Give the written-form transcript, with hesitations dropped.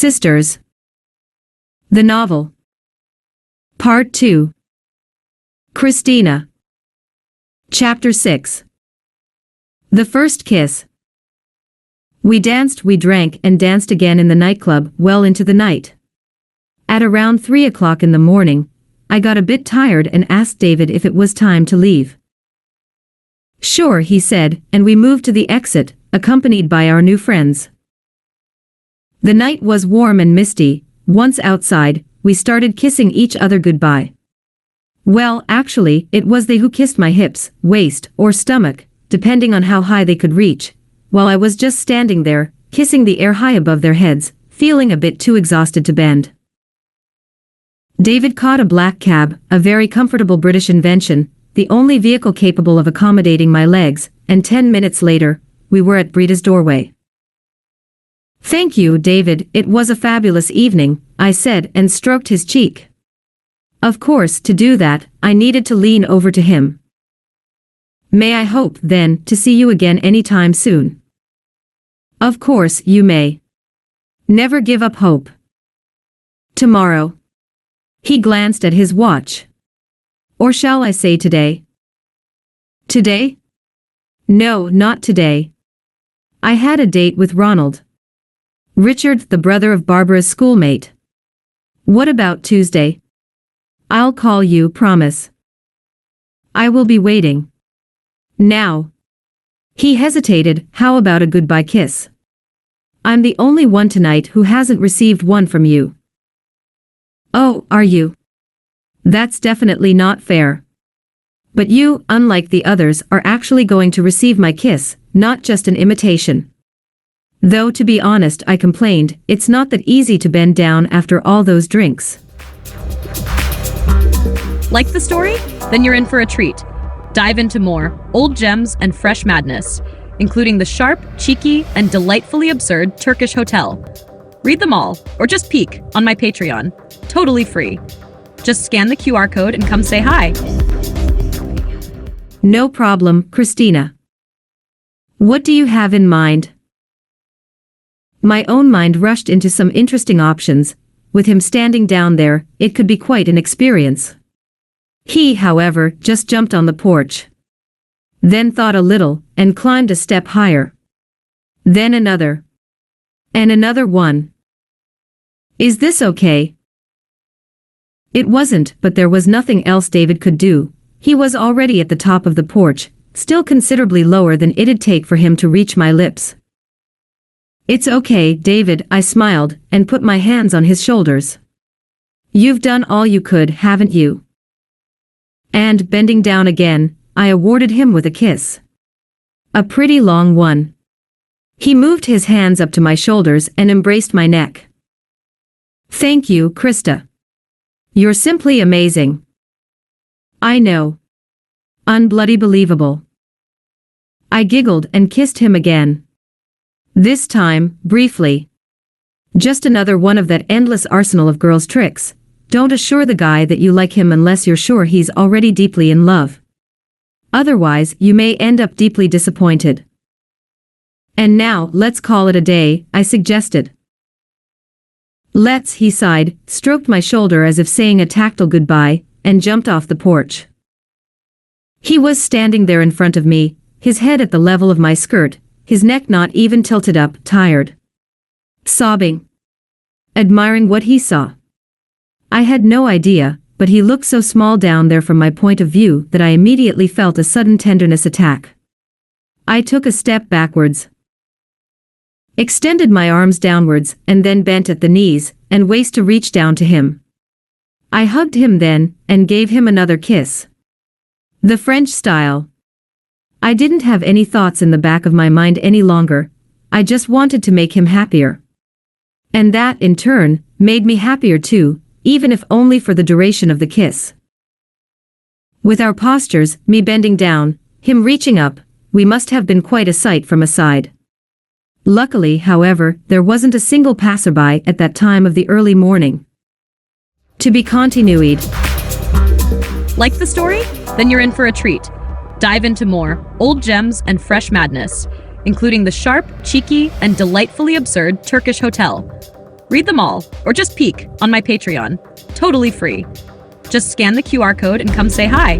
Sisters. The Novel. Part 2. Kristina. Chapter 6. The First Kiss. We danced, we drank, and danced again in the nightclub well into the night. At around 3 o'clock in the morning, I got a bit tired and asked David if it was time to leave. Sure, he said, and we moved to the exit, accompanied by our new friends. The night was warm and misty. Once outside, we started kissing each other goodbye. Well, actually, it was they who kissed my hips, waist, or stomach, depending on how high they could reach, while I was just standing there, kissing the air high above their heads, feeling a bit too exhausted to bend. David caught a black cab, a very comfortable British invention, the only vehicle capable of accommodating my legs, and 10 minutes later, we were at Brita's doorway. Thank you, David, it was a fabulous evening, I said and stroked his cheek. Of course, to do that, I needed to lean over to him. May I hope, then, to see you again anytime soon? Of course, you may. Never give up hope. Tomorrow. He glanced at his watch. Or shall I say today? Today? No, not today. I had a date with Ronald. Richard, the brother of Barbara's schoolmate. What about Tuesday? I'll call you, promise. I will be waiting. Now. He hesitated. How about a goodbye kiss? I'm the only one tonight who hasn't received one from you. Oh, are you? That's definitely not fair. But you, unlike the others, are actually going to receive my kiss, not just an imitation. Though to be honest, I complained, it's not that easy to bend down after all those drinks. Like the story? Then you're in for a treat. Dive into more old gems and fresh madness, including the sharp, cheeky, and delightfully absurd Turkish Hotel. Read them all, or just peek, on my Patreon. Totally free. Just scan the QR code and come say hi. No problem, Kristina. What do you have in mind? My own mind rushed into some interesting options. With him standing down there, it could be quite an experience. He, however, just jumped on the porch. Then thought a little, and climbed a step higher. Then another. And another one. Is this okay? It wasn't, but there was nothing else David could do. He was already at the top of the porch, still considerably lower than it'd take for him to reach my lips. It's okay, David, I smiled, and put my hands on his shoulders. You've done all you could, haven't you? And, bending down again, I awarded him with a kiss. A pretty long one. He moved his hands up to my shoulders and embraced my neck. Thank you, Krista. You're simply amazing. I know. Unbloody believable. I giggled and kissed him again. This time, briefly. Just another one of that endless arsenal of girls' tricks. Don't assure the guy that you like him unless you're sure he's already deeply in love. Otherwise, you may end up deeply disappointed. And now, let's call it a day, I suggested. Let's, he sighed, stroked my shoulder as if saying a tactile goodbye, and jumped off the porch. He was standing there in front of me, his head at the level of my skirt, his neck not even tilted up, tired. Sobbing. Admiring what he saw. I had no idea, but he looked so small down there from my point of view that I immediately felt a sudden tenderness attack. I took a step backwards. Extended my arms downwards, and then bent at the knees and waist to reach down to him. I hugged him then, and gave him another kiss. The French style. I didn't have any thoughts in the back of my mind any longer. I just wanted to make him happier. And that, in turn, made me happier too, even if only for the duration of the kiss. With our postures, me bending down, him reaching up, we must have been quite a sight from a side. Luckily, however, there wasn't a single passerby at that time of the early morning. To be continued. Like the story? Then you're in for a treat. Dive into more old gems and fresh madness, including the sharp, cheeky, and delightfully absurd Turkish Hotel. Read them all, or just peek on my Patreon. Totally free. Just scan the QR code and come say hi.